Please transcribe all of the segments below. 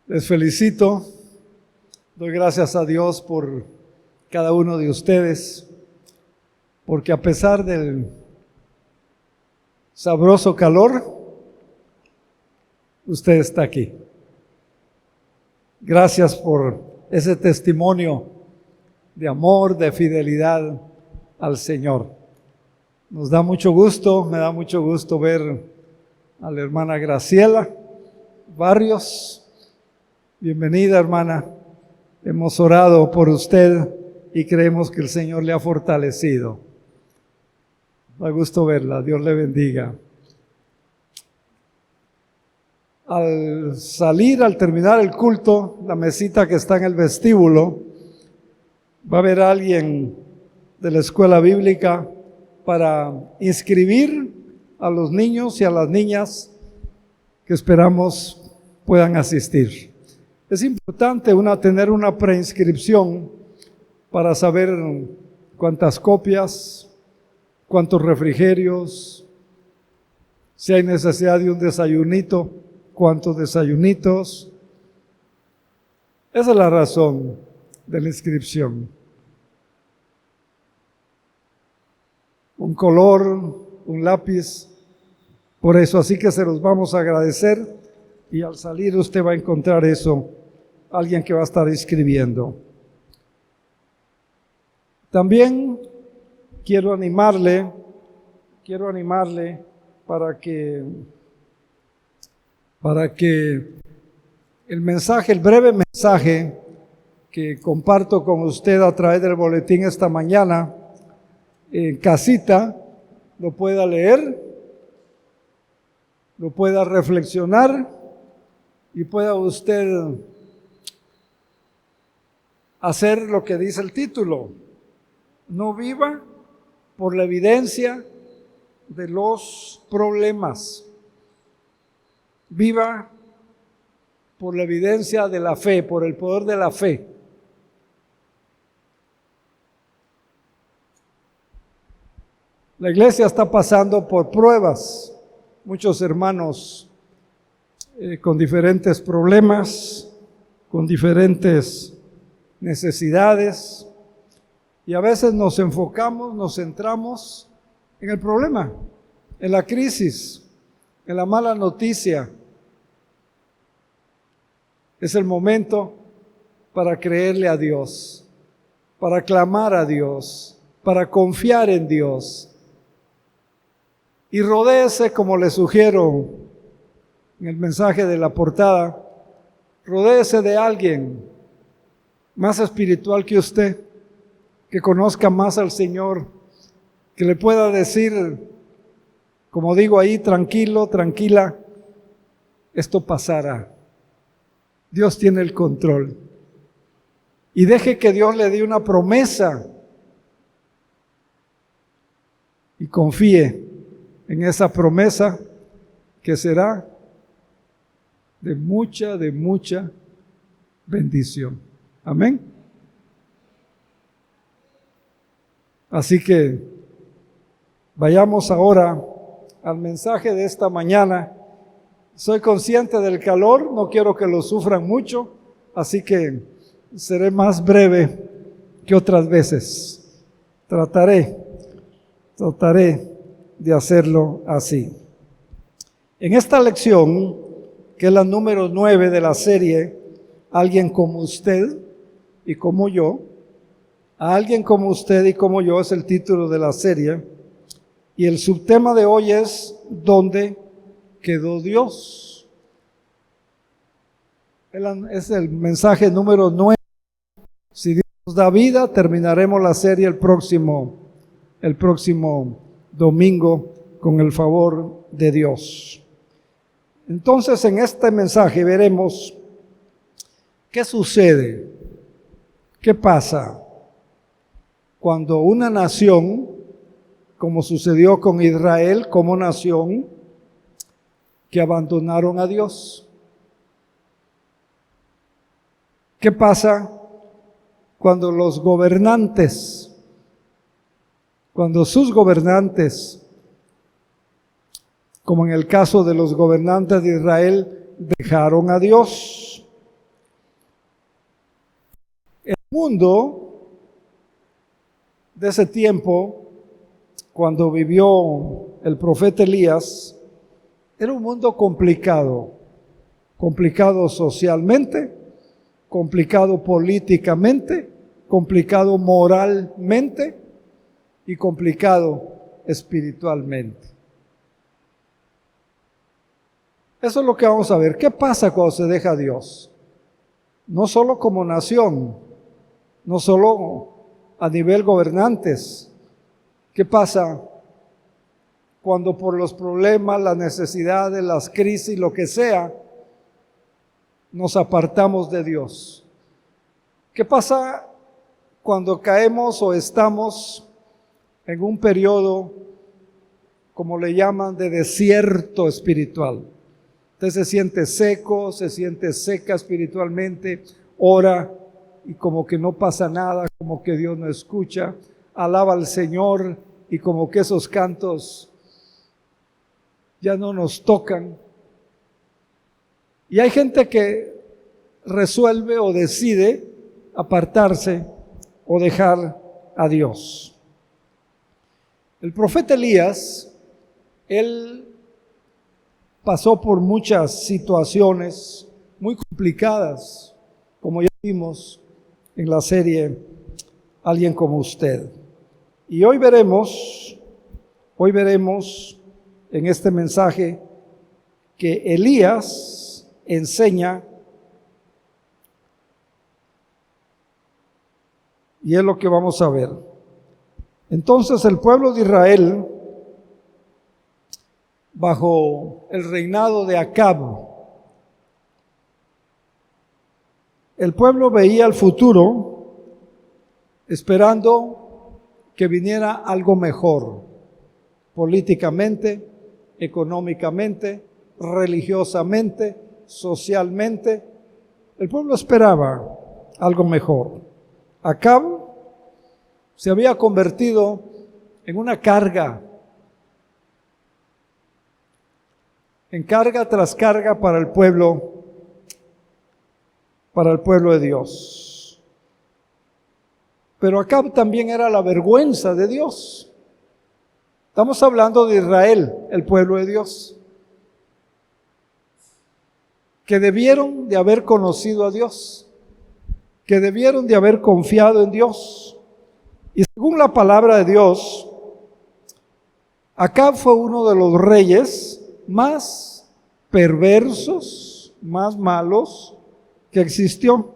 Les felicito, doy gracias a Dios por cada uno de ustedes, porque a pesar del sabroso calor, usted está aquí. Gracias por ese testimonio de amor, de fidelidad al Señor. Nos da mucho gusto, me da mucho gusto ver a la hermana Graciela Barrios. Bienvenida, hermana. Hemos orado por usted y creemos que el Señor le ha fortalecido. Da gusto verla, Dios le bendiga. Al terminar el culto, la mesita que está en el vestíbulo, va a haber alguien de la escuela bíblica para inscribir a los niños y a las niñas que esperamos puedan asistir. Es importante tener una preinscripción para saber cuántas copias, cuántos refrigerios, si hay necesidad de un desayunito, cuántos desayunitos. Esa es la razón de la inscripción. Un color, un lápiz, por eso, así que se los vamos a agradecer y al salir usted va a encontrar eso, alguien que va a estar escribiendo. También quiero animarle para que el breve mensaje que comparto con usted a través del boletín esta mañana, en casita, lo pueda leer, lo pueda reflexionar y pueda usted hacer lo que dice el título. No viva por la evidencia de los problemas. Viva por la evidencia de la fe, por el poder de la fe. La iglesia está pasando por pruebas. Muchos hermanos con diferentes problemas, con diferentes necesidades, y a veces nos centramos en el problema, en la crisis, en la mala noticia. Es el momento para creerle a Dios, para clamar a Dios, para confiar en Dios. Y rodéese, como le sugiero en el mensaje de la portada, rodéese de alguien más espiritual que usted, que conozca más al Señor, que le pueda decir, como digo ahí, tranquilo, tranquila, esto pasará. Dios tiene el control. Y deje que Dios le dé una promesa y confíe en esa promesa que será de mucha bendición. Amén. Así que vayamos ahora al mensaje de esta mañana. Soy consciente del calor, no quiero que lo sufran mucho, así que seré más breve que otras veces. Trataré de hacerlo así. En esta lección, que es la número 9 de la serie, Alguien como usted y como yo, Alguien como usted y como yo es el título de la serie, y el subtema de hoy es ¿dónde quedó Dios? Es el mensaje número 9. Si Dios nos da vida, terminaremos la serie el próximo domingo con el favor de Dios. Entonces, en este mensaje veremos qué sucede, qué pasa cuando una nación, como sucedió con Israel como nación, que abandonaron a Dios. ¿Qué pasa cuando sus gobernantes, como en el caso de los gobernantes de Israel, dejaron a Dios? mundo de ese tiempo, cuando vivió el profeta Elías, era un mundo complicado, complicado socialmente, complicado políticamente, complicado moralmente y complicado espiritualmente. Eso es lo que vamos a ver. ¿Qué pasa cuando se deja a Dios? No solo como nación, no solo a nivel gobernantes. ¿Qué pasa cuando por los problemas, las necesidades, las crisis, lo que sea, nos apartamos de Dios? ¿Qué pasa cuando caemos o estamos en un periodo, como le llaman, de desierto espiritual? Usted se siente seco, se siente seca espiritualmente, ora y como que no pasa nada, como que Dios no escucha, alaba al Señor y como que esos cantos ya no nos tocan. Y hay gente que resuelve o decide apartarse o dejar a Dios. El profeta Elías, él pasó por muchas situaciones muy complicadas, como ya vimos en la serie Alguien como usted. Y hoy veremos en este mensaje que Elías enseña, y es lo que vamos a ver. Entonces el pueblo de Israel, bajo el reinado de Acab, el pueblo veía el futuro esperando que viniera algo mejor, políticamente, económicamente, religiosamente, socialmente. El pueblo esperaba algo mejor. Acab se había convertido en una carga, en carga tras carga para el pueblo de Dios. Pero Acab también era la vergüenza de Dios. Estamos hablando de Israel, el pueblo de Dios, que debieron de haber conocido a Dios, que debieron de haber confiado en Dios. Y según la palabra de Dios, Acab fue uno de los reyes más perversos, más malos que existió.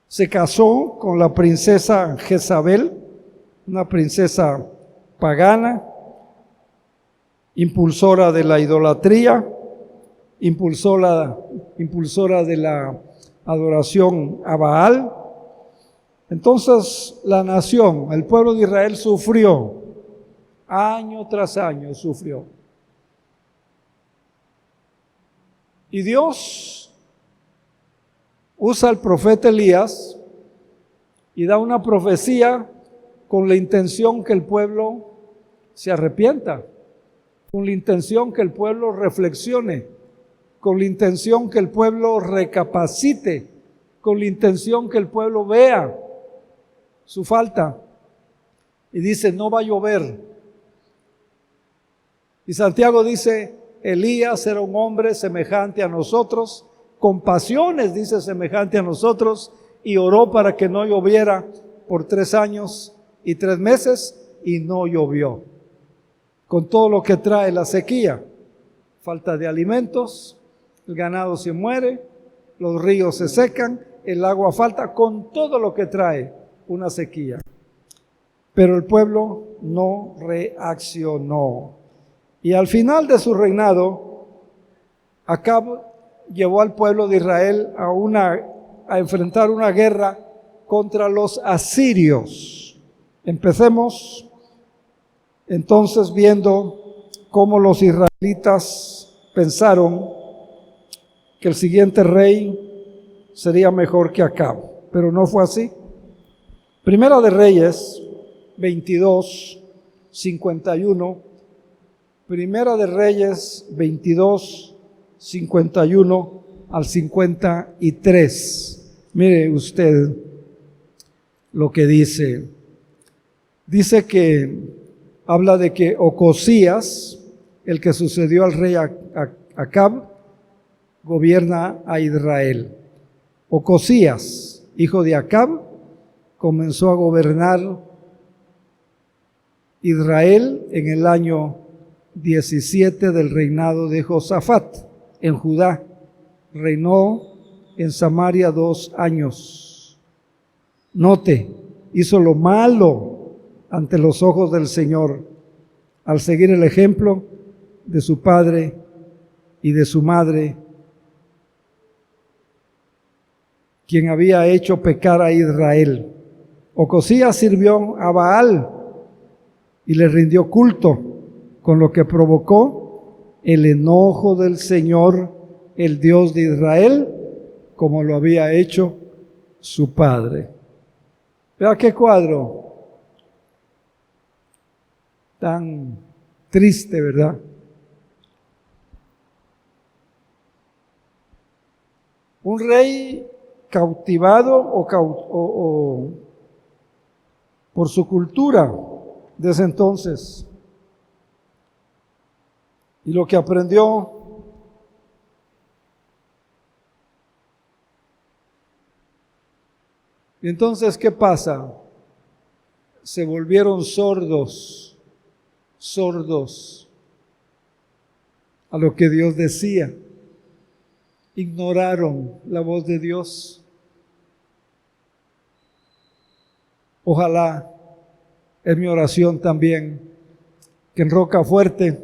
Se casó con la princesa Jezabel, una princesa pagana, impulsora de la idolatría, impulsora de la adoración a Baal. Entonces la nación, el pueblo de Israel sufrió, año tras año sufrió. Y Dios usa al profeta Elías y da una profecía con la intención que el pueblo se arrepienta, con la intención que el pueblo reflexione, con la intención que el pueblo recapacite, con la intención que el pueblo vea su falta. Y dice, no va a llover. Y Santiago dice, Elías era un hombre semejante a nosotros, con pasiones, dice, semejante a nosotros, y oró para que no lloviera por 3 años y 3 meses, y no llovió. Con todo lo que trae la sequía, falta de alimentos, el ganado se muere, los ríos se secan, el agua falta, con todo lo que trae una sequía. Pero el pueblo no reaccionó. Y al final de su reinado, Acab llevó al pueblo de Israel a enfrentar una guerra contra los asirios. Empecemos entonces viendo cómo los israelitas pensaron que el siguiente rey sería mejor que Acab, pero no fue así. Primera de Reyes 22, 51. Primera de Reyes 22, 51 al 53. Mire usted lo que dice. Dice que habla de que Ocosías, el que sucedió al rey Acab, gobierna a Israel. Ocosías, hijo de Acab, comenzó a gobernar Israel en el año 17 del reinado de Josafat en Judá. Reinó en Samaria 2 años. Note, hizo lo malo ante los ojos del Señor al seguir el ejemplo de su padre y de su madre, quien había hecho pecar a Israel. Ocosías sirvió a Baal y le rindió culto, con lo que provocó el enojo del Señor, el Dios de Israel, como lo había hecho su padre. Vea qué cuadro tan triste, ¿verdad? Un rey cautivado o por su cultura de ese entonces y lo que aprendió. Y entonces, ¿qué pasa? Se volvieron sordos a lo que Dios decía. Ignoraron la voz de Dios. Ojalá, es mi oración también, que en Rocafuerte,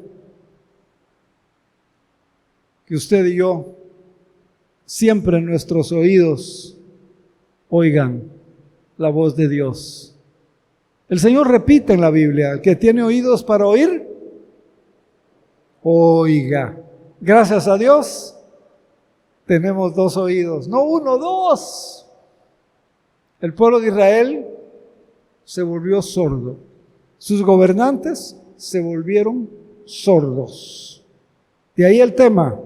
que usted y yo, siempre en nuestros oídos, oigan la voz de Dios. El Señor repite en la Biblia: el que tiene oídos para oír, oiga. Gracias a Dios, tenemos 2 oídos, no 1, 2. El pueblo de Israel se volvió sordo. Sus gobernantes se volvieron sordos. De ahí el tema: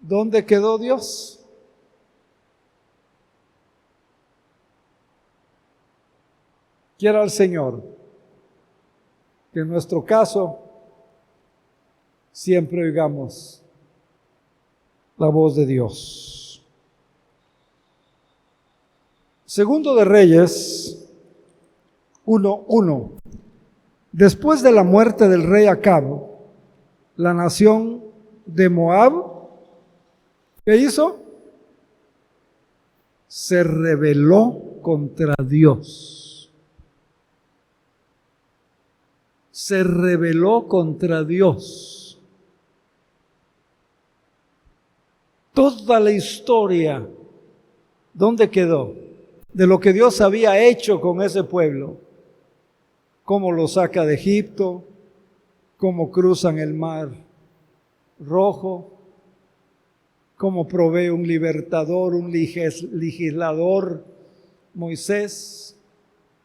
¿dónde quedó Dios? Quiera el Señor que en nuestro caso siempre oigamos la voz de Dios. Segundo de Reyes 1:1. Después de la muerte del rey Acab, la nación de Moab, ¿qué hizo? Se rebeló contra Dios. Se rebeló contra Dios. Toda la historia, ¿dónde quedó? De lo que Dios había hecho con ese pueblo. Cómo lo saca de Egipto, cómo cruzan el mar Rojo, cómo provee un libertador, un legislador, Moisés,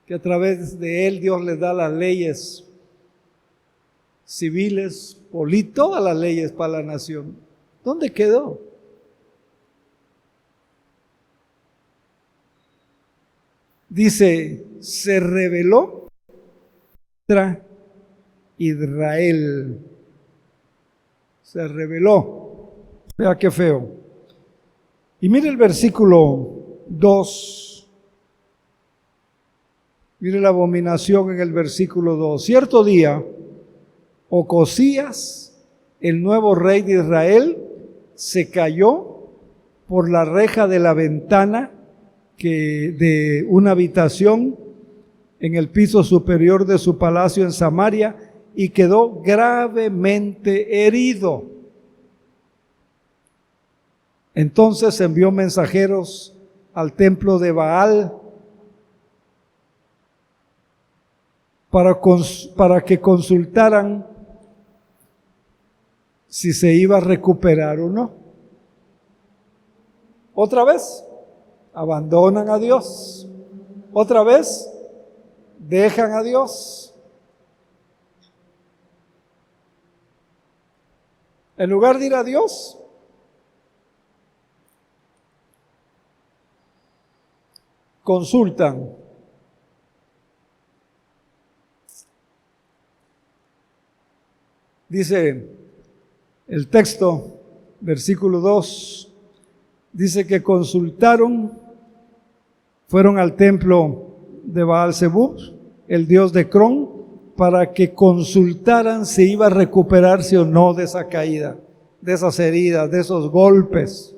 que a través de él Dios les da las leyes civiles, todas las leyes para la nación. ¿Dónde quedó? Dice, se rebeló contra Israel. Se rebeló. Vea qué feo. Y mire el versículo 2. Mire la abominación en el versículo 2. Cierto día, Ocosías, el nuevo rey de Israel, se cayó por la reja de la ventana de una habitación en el piso superior de su palacio en Samaria y quedó gravemente herido. Entonces envió mensajeros al templo de Baal para que consultaran si se iba a recuperar o no. Otra vez, abandonan a Dios. Otra vez, dejan a Dios. En lugar de ir a Dios, consultan. Dice el texto, versículo 2, dice que consultaron, fueron al templo de Baal-Zebub, el dios de Cron, para que consultaran si iba a recuperarse o no de esa caída, de esas heridas, de esos golpes.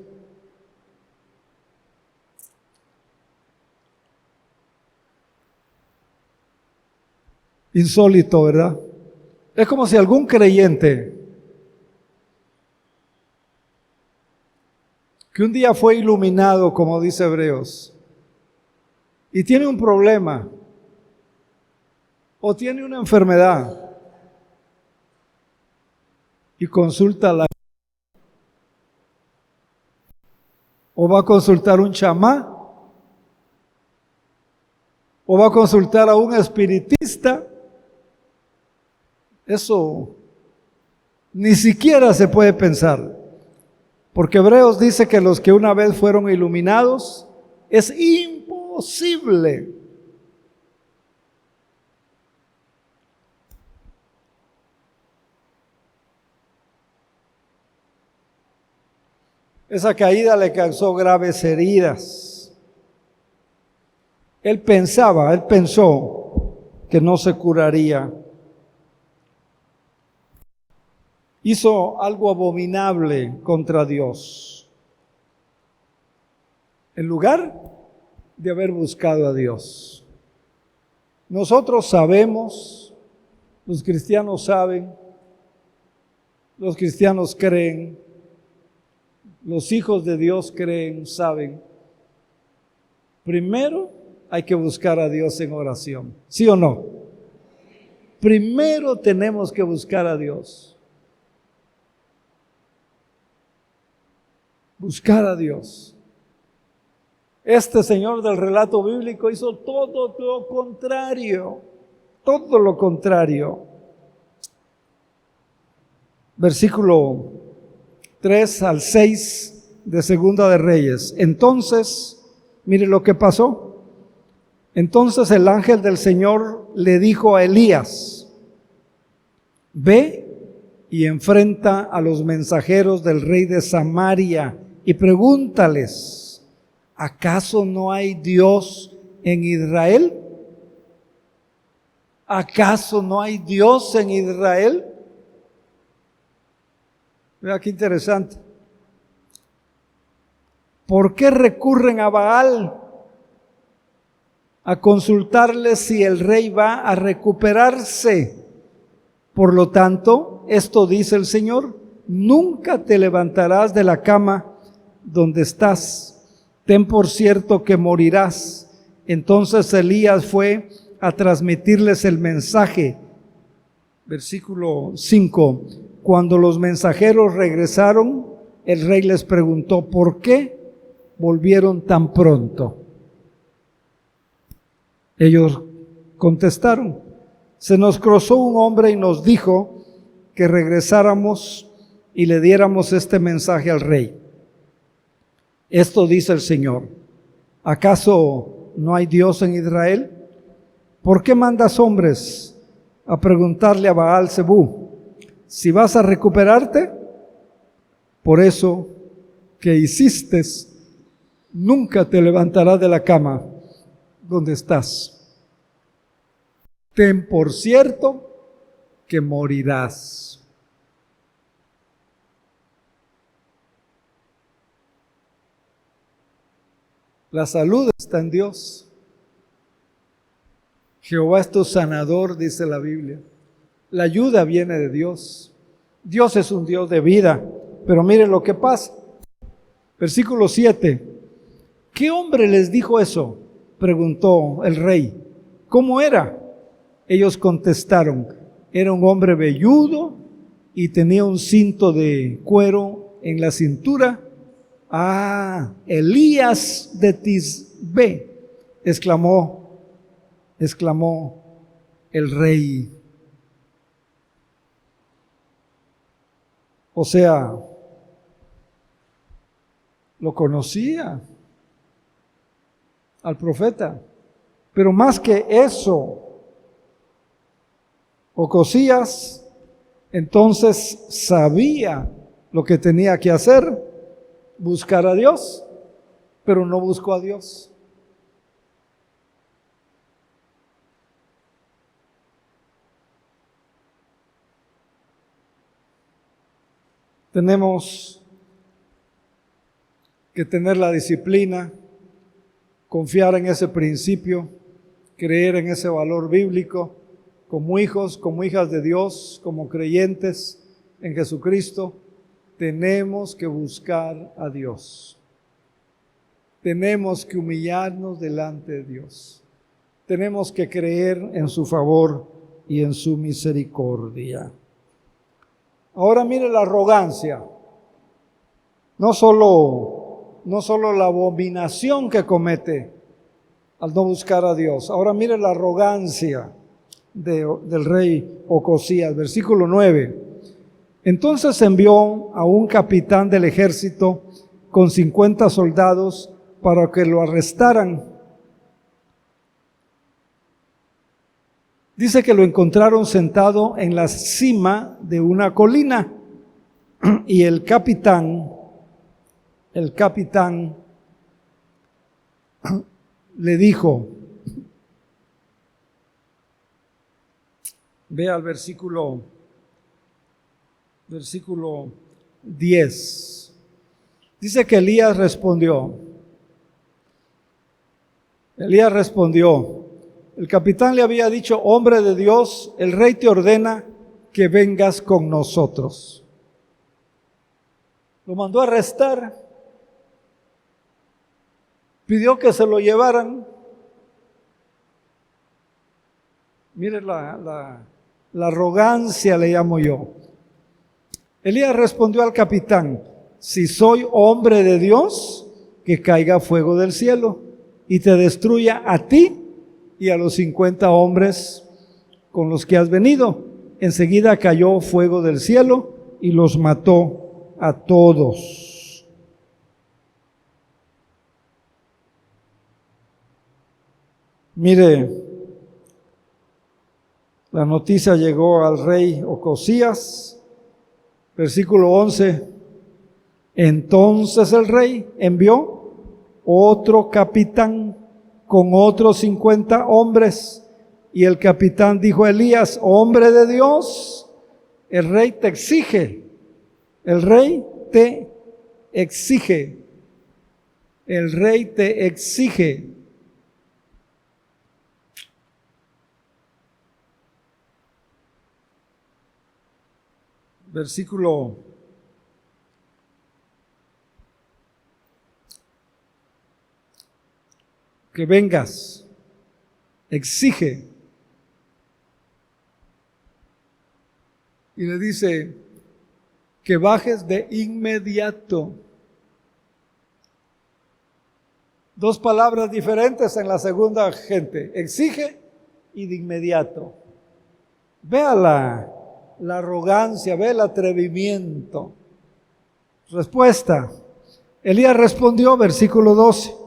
Insólito, ¿verdad? Es como si algún creyente que un día fue iluminado, como dice Hebreos, y tiene un problema o tiene una enfermedad y consulta a la, o va a consultar un chamá, o va a consultar a un espiritista. Eso ni siquiera se puede pensar, porque Hebreos dice que los que una vez fueron iluminados, es imposible esa caída le causó graves heridas. Él pensó que no se curaría. Hizo algo abominable contra Dios, en lugar de haber buscado a Dios. Nosotros sabemos, los cristianos saben, los cristianos creen, los hijos de Dios creen, saben. Primero hay que buscar a Dios en oración, ¿sí o no? Primero tenemos que buscar a Dios. Buscar a Dios. Este señor del relato bíblico hizo todo lo contrario. Todo lo contrario. Versículo 3 al 6 de Segunda de Reyes. Entonces, mire lo que pasó. Entonces el ángel del Señor le dijo a Elías: ve y enfrenta a los mensajeros del rey de Samaria y pregúntales: ¿acaso no hay Dios en Israel? ¿Acaso no hay Dios en Israel? Vea qué interesante. ¿Por qué recurren a Baal a consultarle si el rey va a recuperarse? Por lo tanto, esto dice el Señor: nunca te levantarás de la cama donde estás. Ten por cierto que morirás. Entonces Elías fue a transmitirles el mensaje. Versículo 5. Cuando los mensajeros regresaron, el rey les preguntó: ¿por qué volvieron tan pronto? Ellos contestaron: se nos cruzó un hombre y nos dijo que regresáramos y le diéramos este mensaje al rey. Esto dice el Señor: ¿acaso no hay Dios en Israel? ¿Por qué mandas hombres a preguntarle a Baal-Zebú si vas a recuperarte? Por eso que hiciste, nunca te levantarás de la cama donde estás. Ten por cierto que morirás. La salud está en Dios. Jehová es tu sanador, dice la Biblia. La ayuda viene de Dios. Dios es un Dios de vida. Pero miren lo que pasa. Versículo 7. ¿Qué hombre les dijo eso?, preguntó el rey. ¿Cómo era? Ellos contestaron: era un hombre velludo y tenía un cinto de cuero en la cintura. Ah, Elías de Tisbe, exclamó el rey. O sea, lo conocía. al profeta. Pero más que eso, Ocosías entonces sabía lo que tenía que hacer, buscar a Dios, pero no buscó a Dios. Tenemos que tener la disciplina, confiar en ese principio, creer en ese valor bíblico, como hijos, como hijas de Dios, como creyentes en Jesucristo, tenemos que buscar a Dios. Tenemos que humillarnos delante de Dios. Tenemos que creer en su favor y en su misericordia. Ahora mire la arrogancia. No solo la abominación que comete al no buscar a Dios. Ahora mire la arrogancia del rey Ocosías, versículo 9. Entonces envió a un capitán del ejército con 50 soldados para que lo arrestaran. Dice que lo encontraron sentado en la cima de una colina y el capitán le dijo, vea el versículo 10. Dice que Elías respondió, el capitán le había dicho, hombre de Dios, el rey te ordena que vengas con nosotros. Lo mandó a arrestar, pidió que se lo llevaran. Mire la arrogancia, le llamo yo. Elías respondió al capitán, si soy hombre de Dios, que caiga fuego del cielo y te destruya a ti y a los 50 hombres con los que has venido. Enseguida cayó fuego del cielo y los mató a todos. Mire, la noticia llegó al rey Ocosías, versículo 11. Entonces el rey envió otro capitán con otros 50 hombres, y el capitán dijo a Elías, hombre de Dios, el rey te exige, el rey te exige, el rey te exige. Versículo 'que vengas', exige. Y le dice que bajes de inmediato. Dos palabras diferentes en la segunda gente, exige y de inmediato. Vea la arrogancia, ve el atrevimiento. Respuesta. Elías respondió, versículo 12.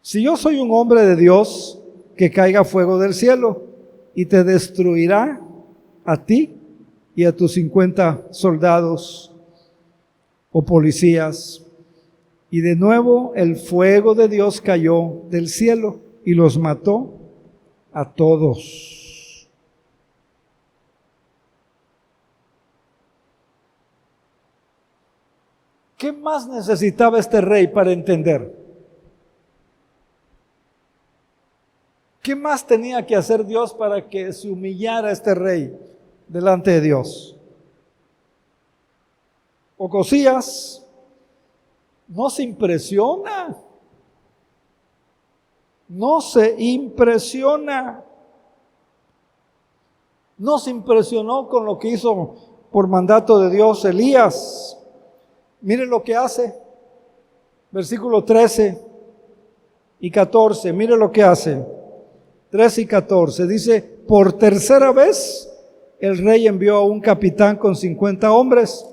Si yo soy un hombre de Dios, que caiga fuego del cielo y te destruirá a ti y a tus 50 soldados o policías. Y de nuevo el fuego de Dios cayó del cielo y los mató a todos. ¿Qué más necesitaba este rey para entender? ¿Qué más tenía que hacer Dios para que se humillara este rey delante de Dios? Ocosías no se impresiona. No se impresionó con lo que hizo por mandato de Dios Elías. Mire lo que hace. Versículo 13 y 14. Mire lo que hace. 13 y 14. Dice, por tercera vez el rey envió a un capitán con 50 hombres,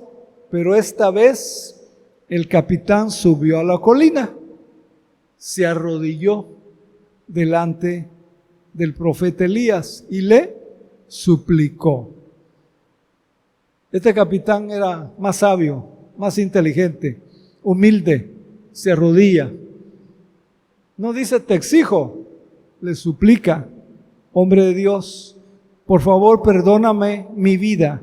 pero esta vez el capitán subió a la colina se arrodilló delante del profeta Elías y le suplicó. Este capitán era más sabio, más inteligente, humilde, se arrodilla. No dice te exijo, le suplica, hombre de Dios, por favor perdóname mi vida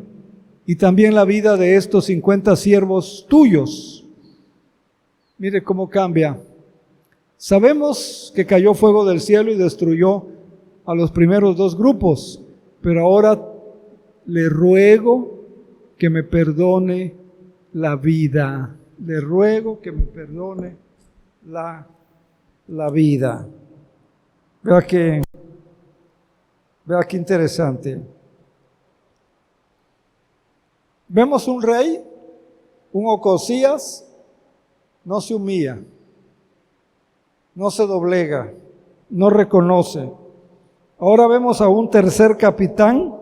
y también la vida de estos 50 siervos tuyos. Mire cómo cambia. Sabemos que cayó fuego del cielo y destruyó a los primeros 2 grupos, pero ahora le ruego que me perdone la vida. Le ruego que me perdone la vida. Vea qué interesante. Vemos un rey, un Ocosías, no se humilla, no se doblega, no reconoce. Ahora vemos a un tercer capitán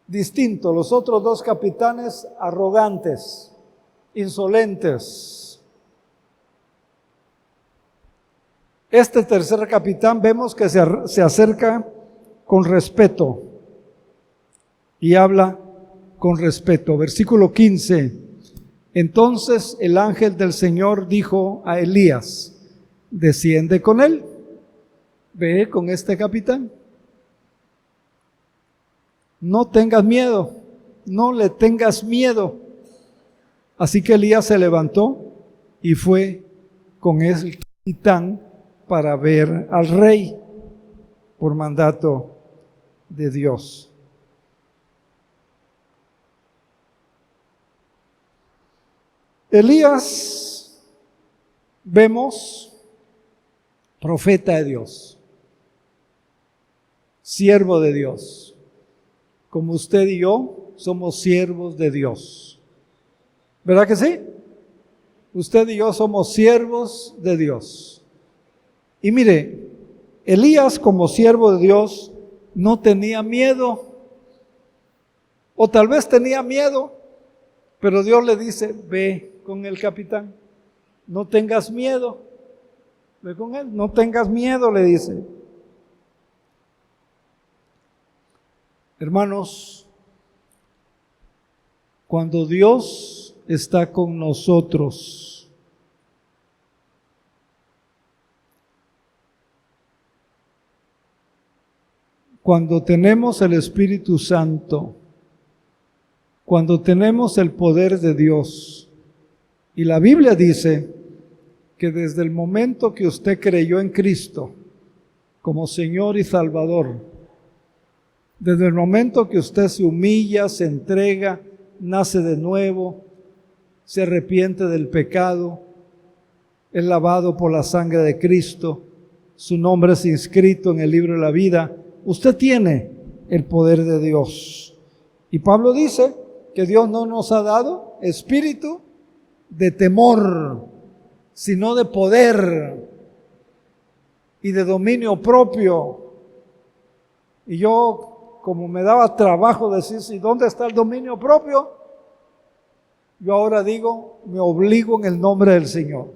distinto. Los otros 2 capitanes arrogantes, insolentes. Este tercer capitán vemos que se acerca con respeto y habla con respeto. Versículo 15. Entonces el ángel del Señor dijo a Elías, desciende con él, ve con este capitán. No tengas miedo, no le tengas miedo. Así que Elías se levantó y fue con el capitán para ver al rey por mandato de Dios. Elías, vemos, profeta de Dios, siervo de Dios, como usted y yo somos siervos de Dios. ¿Verdad que sí? Usted y yo somos siervos de Dios. Y mire, Elías como siervo de Dios no tenía miedo, o tal vez tenía miedo, pero Dios le dice, ve con el capitán, no tengas miedo, ve con él, no tengas miedo, le dice. Hermanos, cuando Dios está con nosotros, cuando tenemos el Espíritu Santo, cuando tenemos el poder de Dios, y la Biblia dice que desde el momento que usted creyó en Cristo como Señor y Salvador, desde el momento que usted se humilla, se entrega, nace de nuevo, se arrepiente del pecado, es lavado por la sangre de Cristo, su nombre es inscrito en el libro de la vida, usted tiene el poder de Dios. Y Pablo dice que Dios no nos ha dado espíritu de temor, sino de poder y de dominio propio. Y yo, como me daba trabajo decir, ¿y dónde está el dominio propio? Yo ahora digo, me obligo en el nombre del Señor.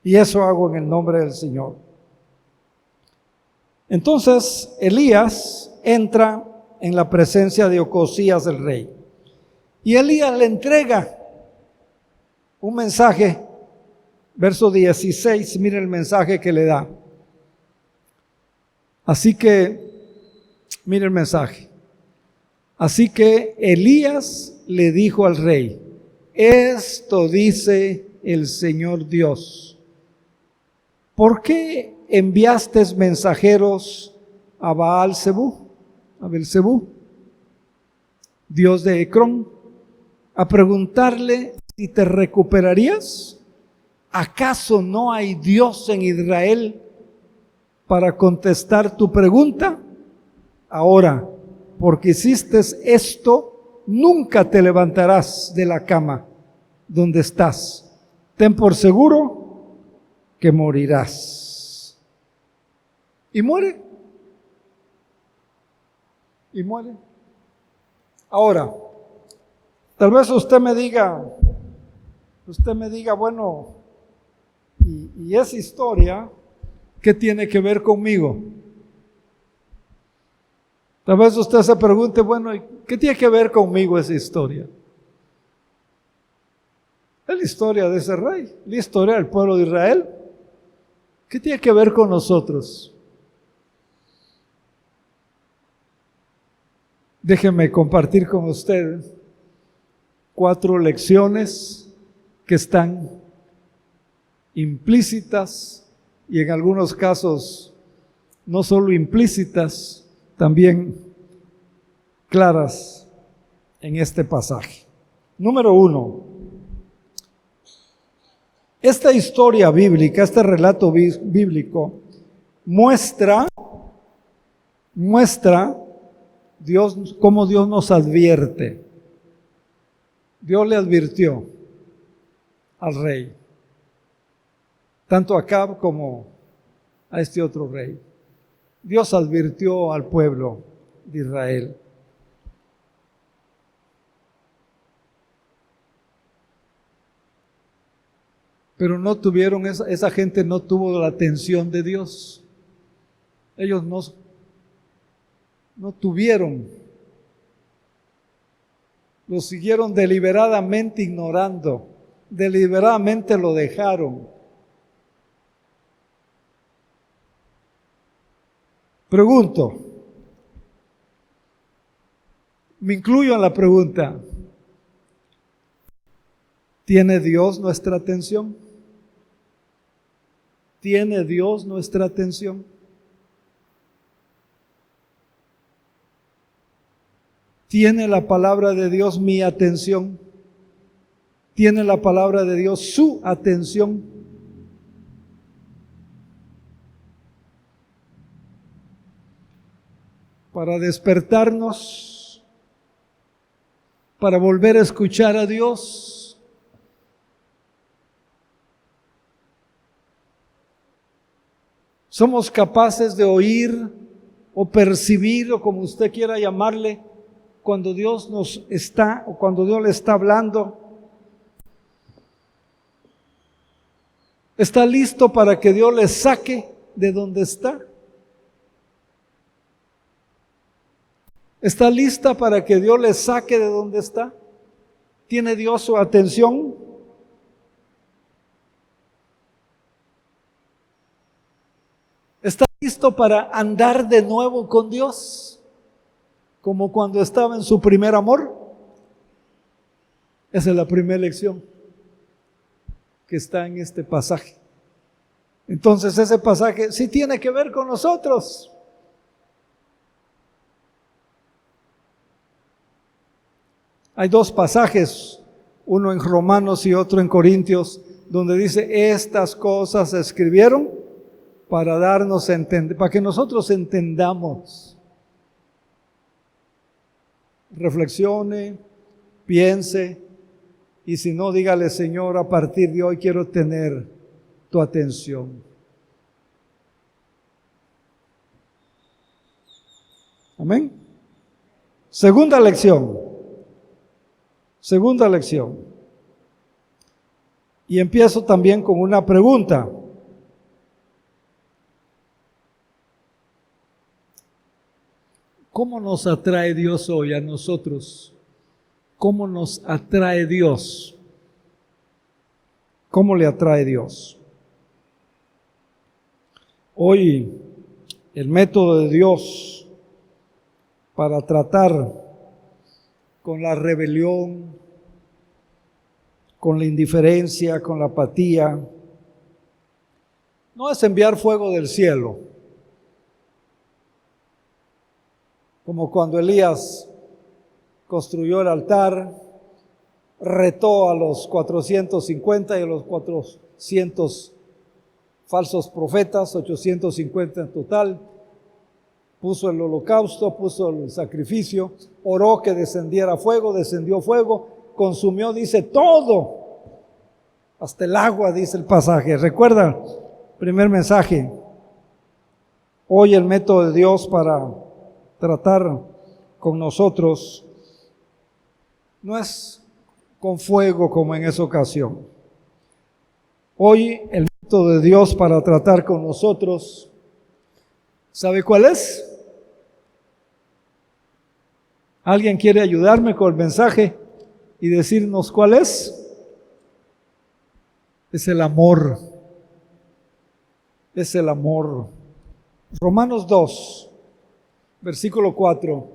Y eso hago en el nombre del Señor. Entonces, Elías entra en la presencia de Ocosías el rey. Y Elías le entrega un mensaje, verso 16, mire el mensaje que le da. Así que, mire el mensaje. Así que Elías le dijo al rey, esto dice el Señor Dios, ¿por qué enviaste mensajeros a Baal-Zebú, a Belzebú, Dios de Ecrón, a preguntarle si te recuperarías? ¿Acaso no hay Dios en Israel para contestar tu pregunta? Ahora, porque hiciste esto, nunca te levantarás de la cama donde estás. Ten por seguro que morirás. Y muere. Y muere. Ahora, tal vez usted me diga, usted me diga, bueno, y esa historia, ¿qué tiene que ver conmigo? Tal vez usted se pregunte, bueno, ¿qué tiene que ver conmigo esa historia? Es la historia de ese rey, la historia del pueblo de Israel. ¿Qué tiene que ver con nosotros? Déjeme compartir con usted 4 lecciones que están implícitas y en algunos casos no solo implícitas, también claras en este pasaje. Número 1. Esta historia bíblica, este relato bíblico muestra Dios, cómo Dios nos advierte. Dios le advirtió al rey, tanto a Acab como a este otro rey. Dios advirtió al pueblo de Israel. Pero no tuvieron, esa gente no tuvo la atención de Dios. Ellos no tuvieron. Lo siguieron deliberadamente ignorando. Deliberadamente lo dejaron. Pregunto, me incluyo en la pregunta, ¿tiene Dios nuestra atención? ¿Tiene Dios nuestra atención? ¿Tiene la palabra de Dios mi atención? ¿Tiene la palabra de Dios su atención? Para despertarnos, para volver a escuchar a Dios. Somos capaces de oír o percibir, o como usted quiera llamarle, cuando Dios nos está, o cuando Dios le está hablando. ¿Está listo para que Dios le saque de donde está? ¿Está lista para que Dios le saque de donde está? ¿Tiene Dios su atención? ¿Está listo para andar de nuevo con Dios? Como cuando estaba en su primer amor. Esa es la primera lección que está en este pasaje. Entonces ese pasaje sí tiene que ver con nosotros. Hay 2 pasajes, uno en Romanos y otro en Corintios, donde dice, estas cosas se escribieron para darnos a entender, para que nosotros entendamos. Reflexione, piense, y si no, dígale, Señor, a partir de hoy quiero tener tu atención. Amén. Segunda lección. Y empiezo también con una pregunta. ¿Cómo nos atrae Dios hoy a nosotros? ¿Cómo nos atrae Dios? ¿Cómo le atrae Dios? Hoy el método de Dios para tratar con la rebelión, con la indiferencia, con la apatía, no es enviar fuego del cielo, como cuando Elías construyó el altar, retó a los 450 y a los 400 falsos profetas, 850 en total, puso el holocausto, puso el sacrificio, oró que descendiera fuego, descendió fuego, consumió, dice, todo, hasta el agua, dice el pasaje. ¿Recuerda? Primer mensaje. Hoy el método de Dios para tratar con nosotros no es con fuego como en esa ocasión. Hoy el método de Dios para tratar con nosotros, ¿sabe cuál es? ¿Alguien quiere ayudarme con el mensaje y decirnos cuál es? Es el amor. Es el amor. Romanos 2, versículo 4.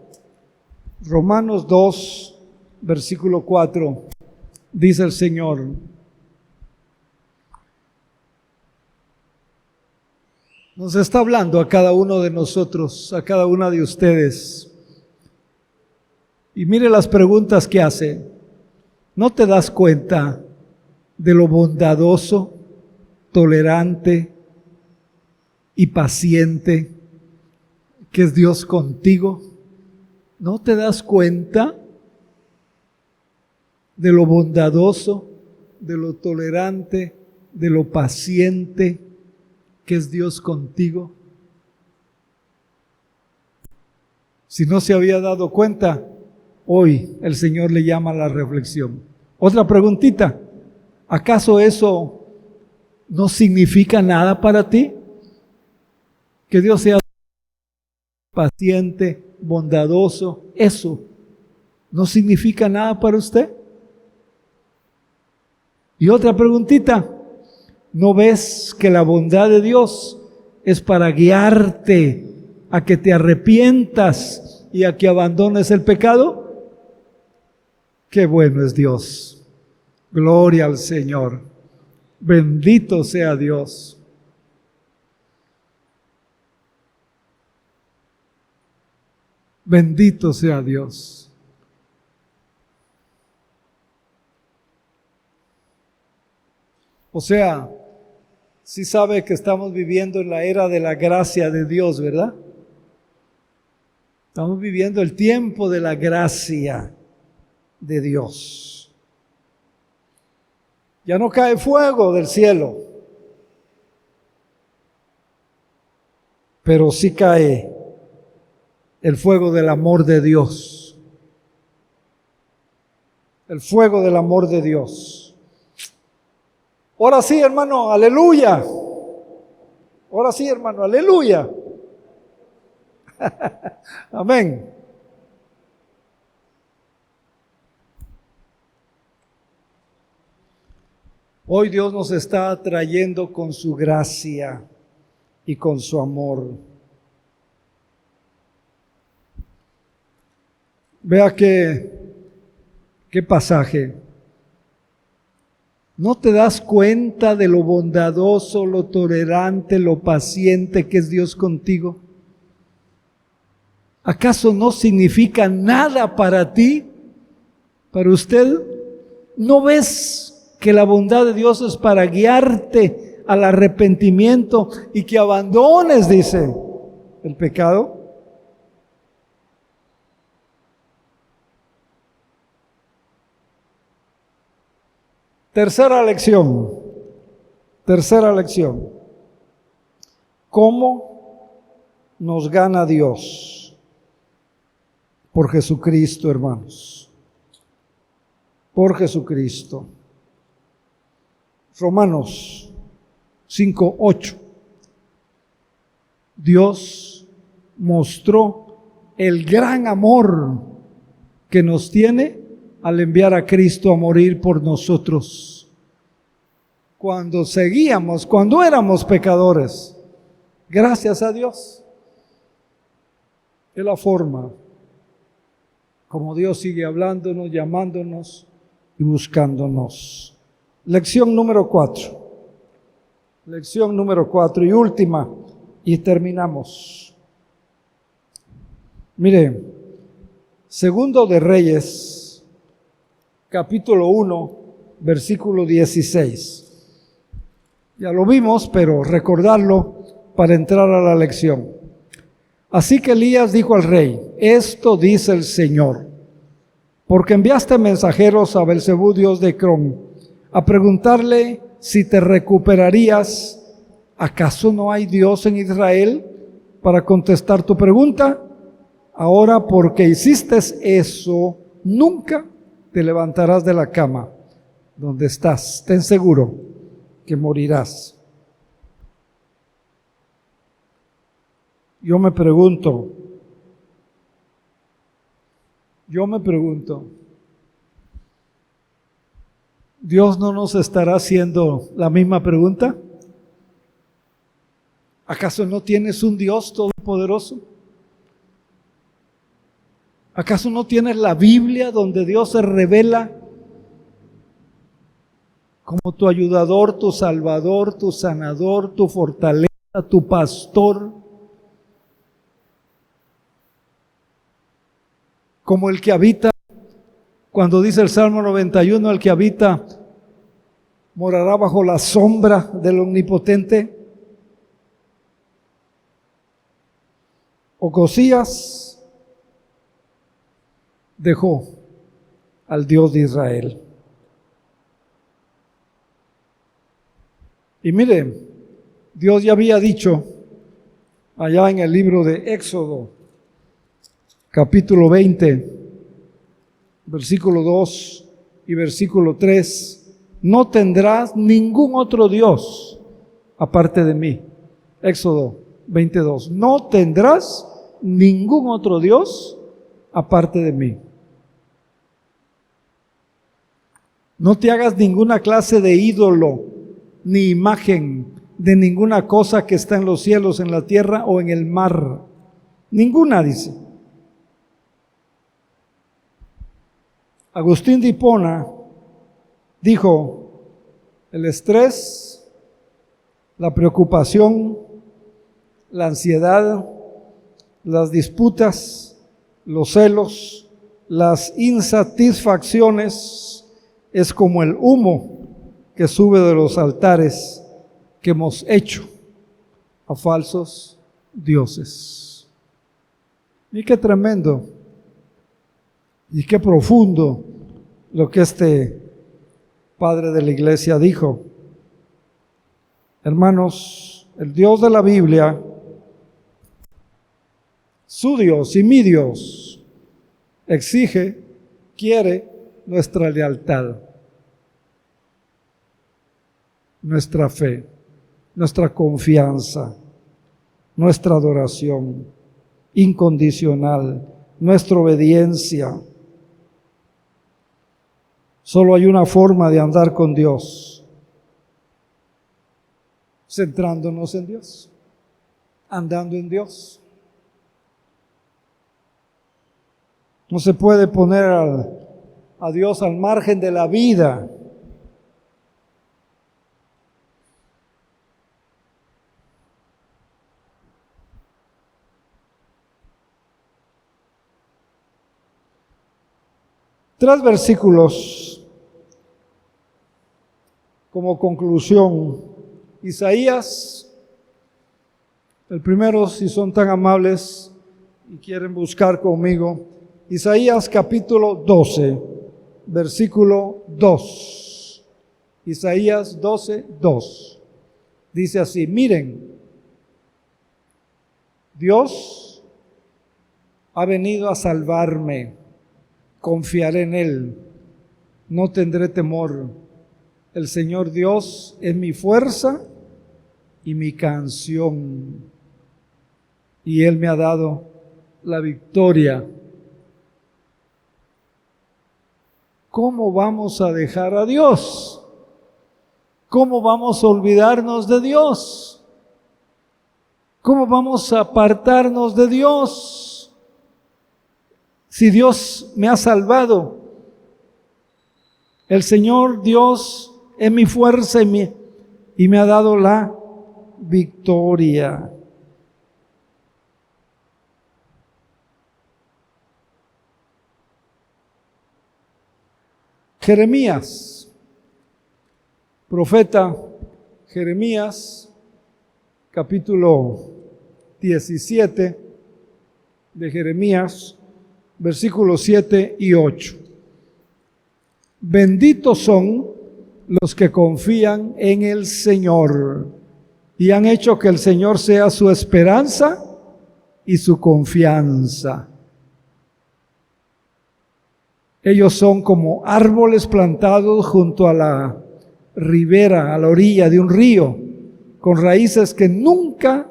Romanos 2, versículo 4. Dice el Señor: nos está hablando a cada uno de nosotros, a cada una de ustedes. Y mire las preguntas que hace. ¿No te das cuenta de lo bondadoso, tolerante y paciente que es Dios contigo? ¿No te das cuenta de lo bondadoso, de lo tolerante, de lo paciente que es Dios contigo? Si no se había dado cuenta, hoy el Señor le llama a la reflexión. Otra preguntita: ¿acaso eso no significa nada para ti? Que Dios sea paciente, bondadoso, ¿eso no significa nada para usted? Y otra preguntita: ¿no ves que la bondad de Dios es para guiarte a que te arrepientas y a que abandones el pecado? Qué bueno es Dios. Gloria al Señor. Bendito sea Dios. Bendito sea Dios. O sea, sí sabe que estamos viviendo en la era de la gracia de Dios, ¿verdad? Estamos viviendo el tiempo de la gracia de Dios. Ya no cae fuego del cielo, pero sí cae el fuego del amor de Dios. El fuego del amor de Dios. Ahora sí, hermano, aleluya. Ahora sí, hermano, aleluya. Amén. Hoy Dios nos está atrayendo con su gracia y con su amor. Vea qué pasaje. ¿No te das cuenta de lo bondadoso, lo tolerante, lo paciente que es Dios contigo? ¿Acaso no significa nada para ti, para usted? ¿No ves que la bondad de Dios es para guiarte al arrepentimiento y que abandones, dice, el pecado? Tercera lección. ¿Cómo nos gana Dios? Por Jesucristo, hermanos. Por Jesucristo. Romanos 5:8. Dios mostró el gran amor que nos tiene al enviar a Cristo a morir por nosotros. Cuando éramos pecadores. Gracias a Dios. Es la forma como Dios sigue hablándonos, llamándonos y buscándonos. Lección número 4. Lección número 4 y última, y terminamos. Mire, Segundo de Reyes, capítulo 1, versículo 16. Ya lo vimos, pero recordarlo para entrar a la lección. Así que Elías dijo al rey: esto dice el Señor, porque enviaste mensajeros a Belzebú, dios de Ecrón, a preguntarle si te recuperarías. ¿Acaso no hay Dios en Israel para contestar tu pregunta? Ahora, porque hiciste eso, nunca te levantarás de la cama donde estás. Ten seguro que morirás. Yo me pregunto, ¿Dios no nos estará haciendo la misma pregunta? ¿Acaso no tienes un Dios todopoderoso? ¿Acaso no tienes la Biblia donde Dios se revela como tu ayudador, tu salvador, tu sanador, tu fortaleza, tu pastor? Como el que habita, cuando dice el Salmo 91, el que habita morará bajo la sombra del Omnipotente. Ocosías dejó al Dios de Israel. Y mire, Dios ya había dicho allá en el libro de Éxodo, capítulo 20, versículo 2 y versículo 3, no tendrás ningún otro Dios aparte de mí. Éxodo 22, no tendrás ningún otro Dios aparte de mí. No te hagas ninguna clase de ídolo ni imagen de ninguna cosa que está en los cielos, en la tierra o en el mar. Ninguna, dice. Agustín de Hipona dijo, el estrés, la preocupación, la ansiedad, las disputas, los celos, las insatisfacciones, es como el humo que sube de los altares que hemos hecho a falsos dioses. Y qué tremendo y qué profundo lo que este padre de la iglesia dijo. Hermanos, el Dios de la Biblia, su Dios y mi Dios, exige, quiere nuestra lealtad, nuestra fe, nuestra confianza, nuestra adoración incondicional, nuestra obediencia. Solo hay una forma de andar con Dios: centrándonos en Dios, andando en Dios. No se puede poner a Dios al margen de la vida. Tres versículos como conclusión. Isaías, el primero, si son tan amables y quieren buscar conmigo, Isaías capítulo 12, versículo 2. Isaías 12, 2. Dice así: miren, Dios ha venido a salvarme, confiaré en Él, no tendré temor. El Señor Dios es mi fuerza y mi canción, y Él me ha dado la victoria. ¿Cómo vamos a dejar a Dios? ¿Cómo vamos a olvidarnos de Dios? ¿Cómo vamos a apartarnos de Dios? Si Dios me ha salvado, el Señor Dios es mi fuerza y me ha dado la victoria. Jeremías, profeta Jeremías, capítulo 17 de Jeremías, versículos 7 y 8. Benditos son los que confían en el Señor y han hecho que el Señor sea su esperanza y su confianza. Ellos son como árboles plantados junto a la ribera, a la orilla de un río, con raíces que nunca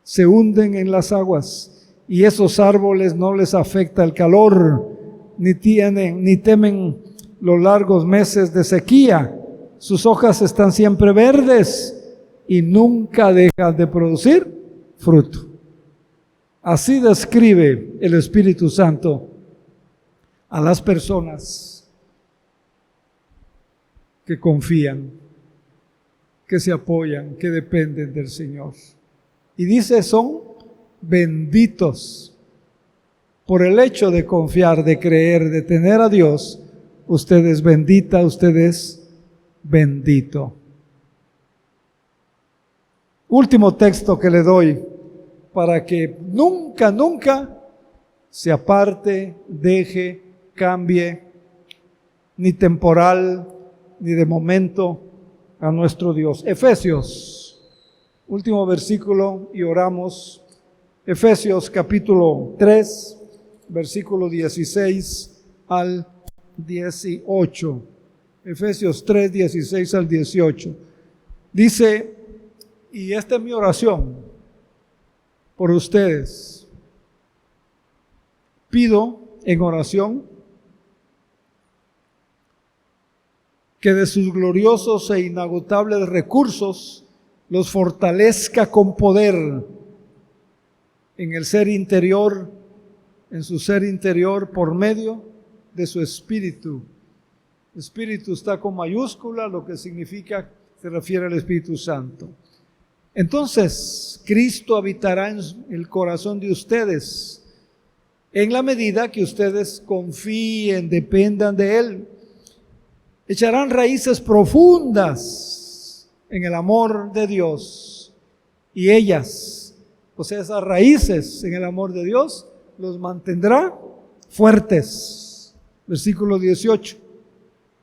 se hunden en las aguas. Y esos árboles no les afecta el calor, ni temen los largos meses de sequía. Sus hojas están siempre verdes y nunca dejan de producir fruto. Así describe el Espíritu Santo a las personas que confían, que se apoyan, que dependen del Señor. Y dice, son benditos por el hecho de confiar, de creer, de tener a Dios. Usted es bendita, usted es bendito. Último texto que le doy para que nunca, nunca se aparte, deje, cambie, ni temporal, ni de momento, a nuestro Dios. Efesios, último versículo y oramos. Efesios capítulo 3, versículo 16 al 18. Efesios 3, 16 al 18. Dice, y esta es mi oración por ustedes. Pido en oración que de sus gloriosos e inagotables recursos los fortalezca con poder en el ser interior, en su ser interior por medio de su espíritu. Espíritu está con mayúscula, lo que significa, se refiere al Espíritu Santo. Entonces, Cristo habitará en el corazón de ustedes en la medida que ustedes confíen, dependan de Él. Echarán raíces profundas en el amor de Dios y ellas, o sea, esas raíces en el amor de Dios, los mantendrá fuertes. Versículo 18.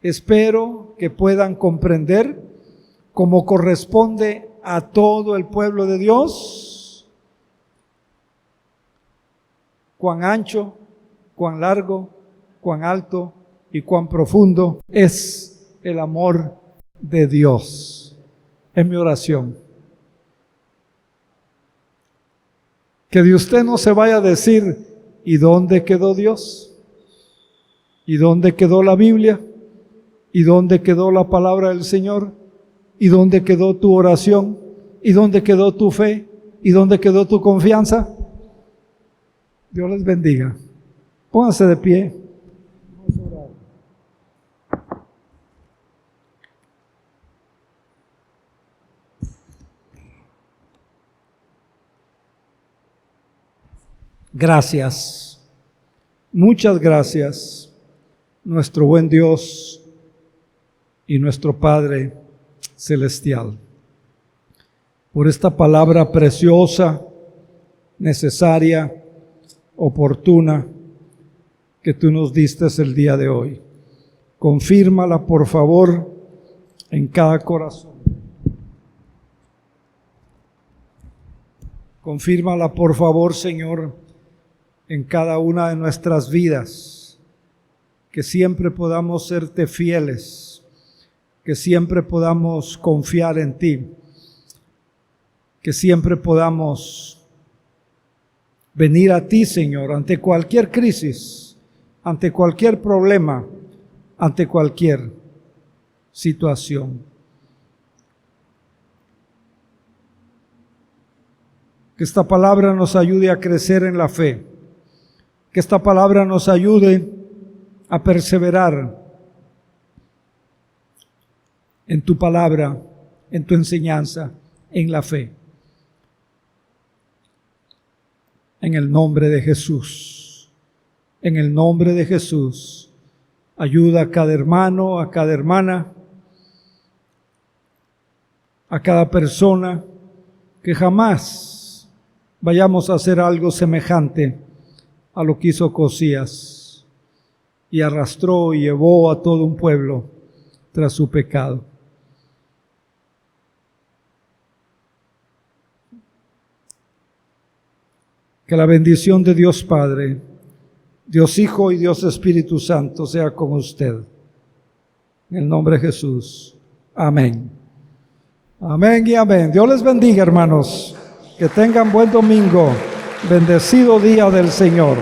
Espero que puedan comprender como corresponde a todo el pueblo de Dios, cuán ancho, cuán largo, cuán alto y cuán profundo es el amor de Dios. Es mi oración. Que de usted no se vaya a decir, ¿y dónde quedó Dios? ¿Y dónde quedó la Biblia? ¿Y dónde quedó la palabra del Señor? ¿Y dónde quedó tu oración? ¿Y dónde quedó tu fe? ¿Y dónde quedó tu confianza? Dios les bendiga. Pónganse de pie. Gracias. Muchas gracias, nuestro buen Dios y nuestro Padre celestial, por esta palabra preciosa, necesaria, oportuna que tú nos diste el día de hoy. Confírmala, por favor, en cada corazón. Confírmala, por favor, Señor, en cada una de nuestras vidas, que siempre podamos serte fieles, que siempre podamos confiar en ti, que siempre podamos venir a ti, Señor, ante cualquier crisis, ante cualquier problema, ante cualquier situación. Que esta palabra nos ayude a crecer en la fe, que esta palabra nos ayude a perseverar en tu palabra, en tu enseñanza, en la fe. En el nombre de Jesús, en el nombre de Jesús, ayuda a cada hermano, a cada hermana, a cada persona, que jamás vayamos a hacer algo semejante a lo que hizo Josías y arrastró y llevó a todo un pueblo tras su pecado. Que la bendición de Dios Padre, Dios Hijo y Dios Espíritu Santo sea con usted. En el nombre de Jesús. Amén. Amén y amén. Dios les bendiga, hermanos. Que tengan buen domingo. Bendecido día del Señor.